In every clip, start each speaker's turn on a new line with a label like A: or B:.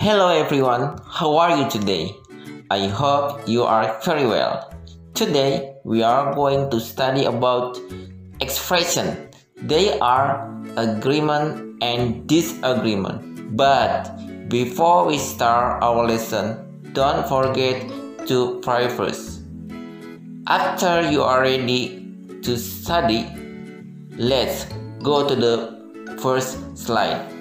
A: Hello everyone, how are you today? I hope you are very well. Today we are going to study about expression. They are agreement and disagreement. But before we start our lesson, don't forget to pray first. After you are ready to study, let's go to the first slide.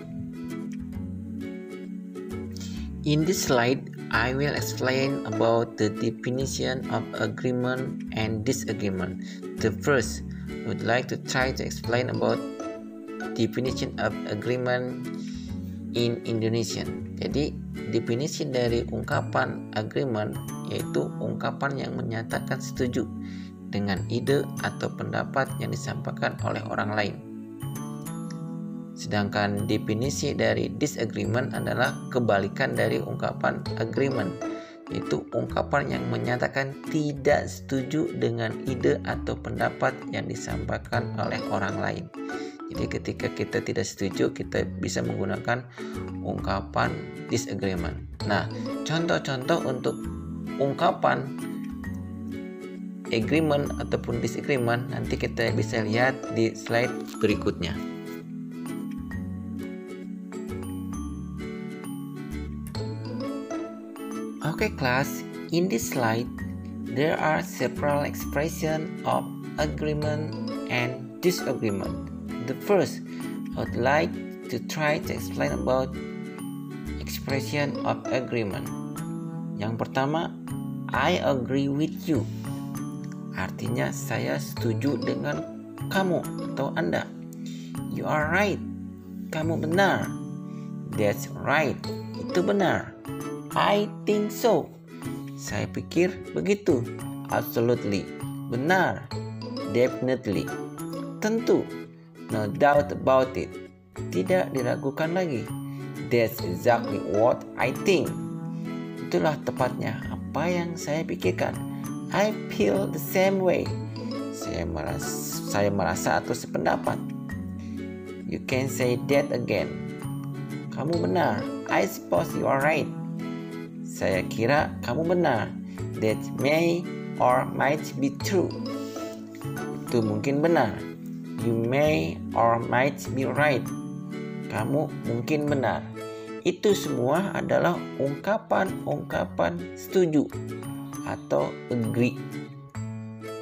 A: In this slide, I will explain about the definition of agreement and disagreement. The first, I would like to try to explain about definition of agreement in Indonesian. Jadi, definisi dari ungkapan agreement yaitu ungkapan yang menyatakan setuju dengan ide atau pendapat yang disampaikan oleh orang lain. Sedangkan definisi dari disagreement adalah kebalikan dari ungkapan agreement, yaitu ungkapan yang menyatakan tidak setuju dengan ide atau pendapat yang disampaikan oleh orang lain. Jadi ketika kita tidak setuju, kita bisa menggunakan ungkapan disagreement. Nah, contoh-contoh untuk ungkapan agreement ataupun disagreement nanti kita bisa lihat di slide berikutnya. Okay class, in this slide, there are several expressions of agreement and disagreement. The first, I would like to try to explain about expression of agreement. Yang pertama, I agree with you. Artinya saya setuju dengan kamu atau Anda. You are right. Kamu benar. That's right. Itu benar. I think so. Saya pikir begitu. Absolutely. Benar. Definitely. Tentu. No doubt about it. Tidak diragukan lagi. That's exactly what I think. Itulah tepatnya apa yang saya pikirkan. I feel the same way. Saya merasa atau sependapat. You can say that again. Kamu benar. I suppose you are right. Saya kira kamu benar. That may or might be true. Itu mungkin benar. You may or might be right. Kamu mungkin benar. Itu semua adalah ungkapan-ungkapan setuju atau agree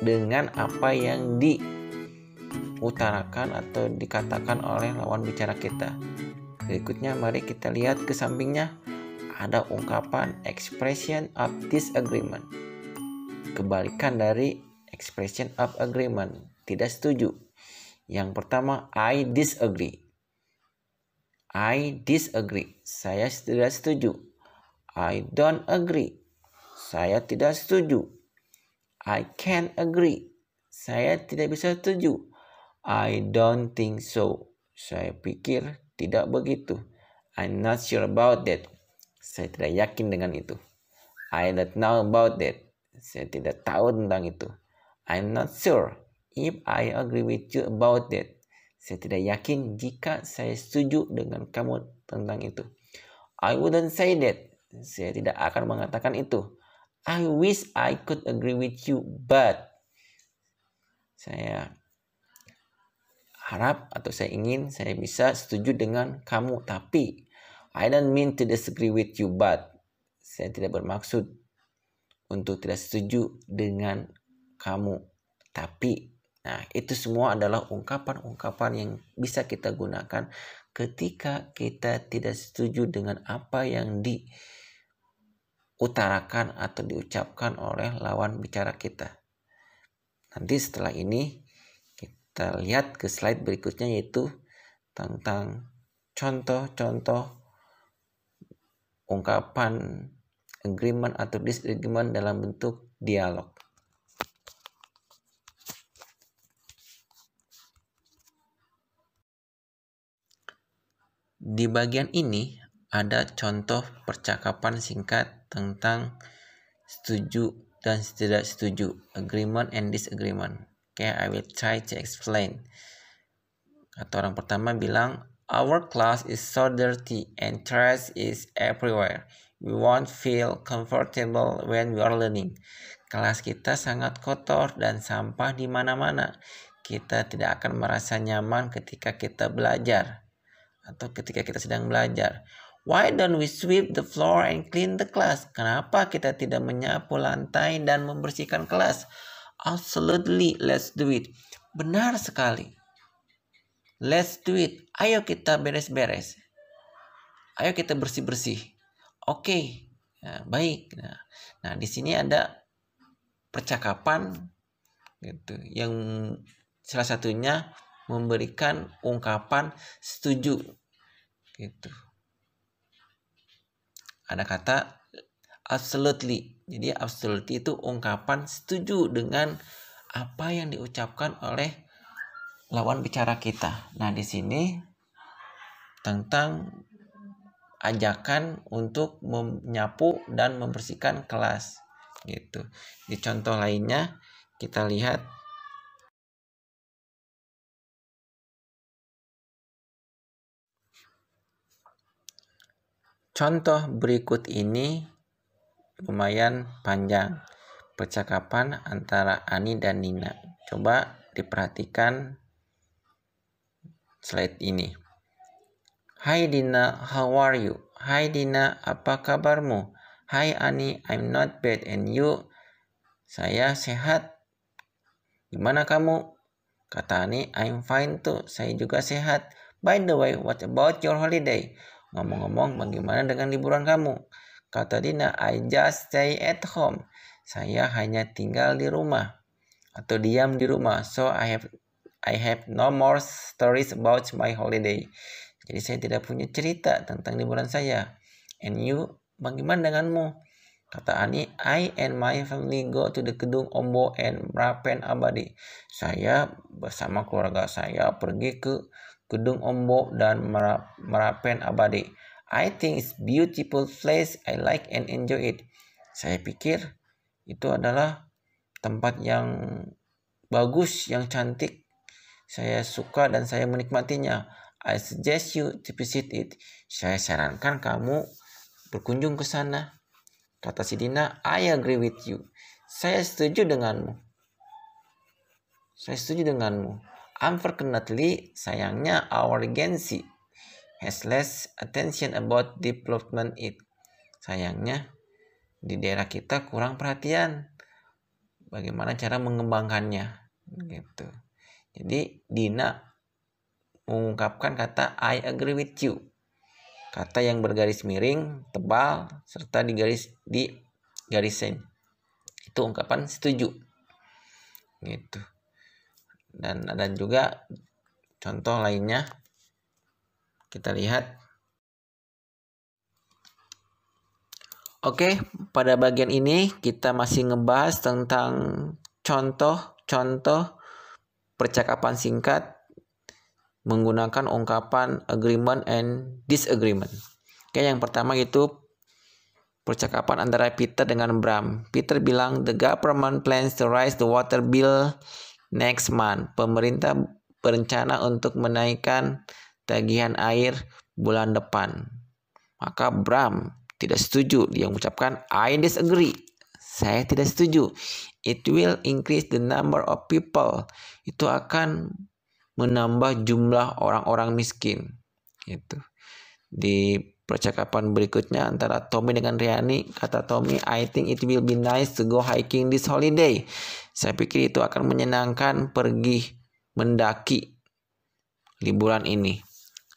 A: dengan apa yang diutarakan atau dikatakan oleh lawan bicara kita. Berikutnya mari kita lihat ke sampingnya. Ada ungkapan expression of disagreement. Kebalikan dari expression of agreement, tidak setuju. Yang pertama, I disagree. I disagree. Saya tidak setuju. I don't agree. Saya tidak setuju. I can't agree. Saya tidak bisa setuju. I don't think so. Saya pikir tidak begitu. I'm not sure about that. Saya tidak yakin dengan itu. I don't know about that. Saya tidak tahu tentang itu. I'm not sure if I agree with you about that. Saya tidak yakin jika saya setuju dengan kamu tentang itu. I wouldn't say that. Saya tidak akan mengatakan itu. I wish I could agree with you, but saya harap atau saya ingin saya bisa setuju dengan kamu, tapi I don't mean to disagree with you, but saya tidak bermaksud untuk tidak setuju dengan kamu, tapi. Nah, itu semua adalah ungkapan-ungkapan yang bisa kita gunakan ketika kita tidak setuju dengan apa yang diutarakan atau diucapkan oleh lawan bicara kita. Nanti setelah ini kita lihat ke slide berikutnya, yaitu tentang contoh-contoh ungkapan agreement atau disagreement dalam bentuk dialog. Di bagian ini ada contoh percakapan singkat tentang setuju dan tidak setuju, agreement and disagreement. Okay, I will try to explain. Kata orang pertama bilang, Our class is so dirty and trash is everywhere. We won't feel comfortable when we are learning. Kelas kita sangat kotor dan sampah di mana-mana. Kita tidak akan merasa nyaman ketika kita belajar atau ketika kita sedang belajar. Why don't we sweep the floor and clean the class? Kenapa kita tidak menyapu lantai dan membersihkan kelas? Absolutely, let's do it. Benar sekali. Let's do it. Ayo kita beres-beres. Ayo kita bersih-bersih. Oke. Nah, baik. Nah, di sini ada percakapan gitu yang salah satunya memberikan ungkapan setuju gitu. Ada kata absolutely. Jadi absolutely itu ungkapan setuju dengan apa yang diucapkan oleh lawan bicara kita. Nah, di sini tentang ajakan untuk menyapu dan membersihkan kelas gitu. Di contoh lainnya kita lihat contoh berikut ini lumayan panjang. Percakapan antara Ani dan Nina. Coba diperhatikan slide ini. Hai Dina, how are you? Hai Dina, apa kabarmu? Hai Ani, I'm not bad and you? Saya sehat. Gimana kamu? Kata Ani, I'm fine too. Saya juga sehat. By the way, what about your holiday? Ngomong-ngomong, bagaimana dengan liburan kamu? Kata Dina, I just stay at home. Saya hanya tinggal di rumah atau diam di rumah. So I have no more stories about my holiday. Jadi saya tidak punya cerita tentang liburan saya. And you, bagaimana denganmu? Kata Ani, I and my family go to the Kedung Ombo and Merapen Abadi. Saya bersama keluarga saya pergi ke Kedung Ombo dan Merapen Abadi. I think it's beautiful place. I like and enjoy it. Saya pikir itu adalah tempat yang bagus, yang cantik. Saya suka dan saya menikmatinya. I suggest you to visit it. Saya sarankan kamu berkunjung ke sana. Kata si Dina, I agree with you. Saya setuju denganmu. Saya setuju denganmu. Unfortunately, sayangnya our agency has less attention about development it. Sayangnya di daerah kita kurang perhatian bagaimana cara mengembangkannya gitu. Jadi Dina mengungkapkan kata I agree with you. Kata yang bergaris miring, tebal, serta di garisin. Itu ungkapan setuju. Gitu. Dan ada juga contoh lainnya. Kita lihat. Oke, pada bagian ini kita masih ngebahas tentang contoh-contoh percakapan singkat menggunakan ungkapan agreement and disagreement. Oke, yang pertama itu percakapan antara Peter dengan Bram. Peter bilang, the government plans to raise the water bill next month. Pemerintah berencana untuk menaikkan tagihan air bulan depan. Maka Bram tidak setuju. Dia mengucapkan, I disagree. Saya tidak setuju. It will increase the number of people. Itu akan menambah jumlah orang-orang miskin. Gitu. Di percakapan berikutnya antara Tommy dengan Riani, kata Tommy, I think it will be nice to go hiking this holiday. Saya pikir itu akan menyenangkan pergi mendaki liburan ini.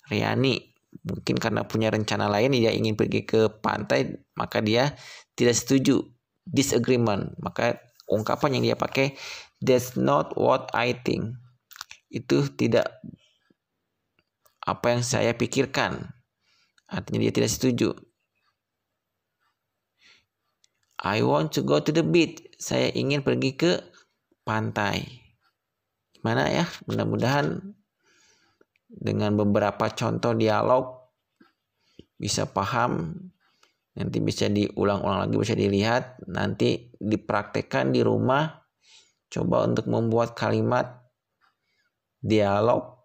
A: Riani mungkin karena punya rencana lain, dia ingin pergi ke pantai, maka dia tidak setuju. Disagreement. Maka ungkapan yang dia pakai, that's not what I think. Itu tidak apa yang saya pikirkan. Artinya dia tidak setuju. I want to go to the beach. Saya ingin pergi ke pantai. Gimana ya? Mudah-mudahan dengan beberapa contoh dialog bisa paham. Nanti bisa diulang-ulang lagi, bisa dilihat. Nanti dipraktekkan di rumah. Coba untuk membuat kalimat dialog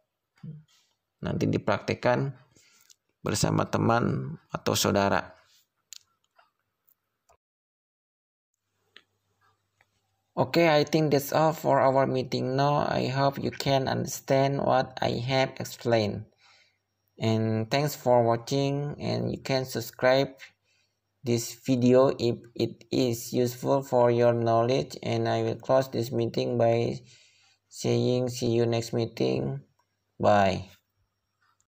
A: nanti dipraktekkan bersama teman atau saudara. Okay, I think that's all for our meeting now. I hope you can understand what I have explained. And thanks for watching, and you can subscribe this video if it is useful for your knowledge. And I will close this meeting by saying see you next meeting. Bye.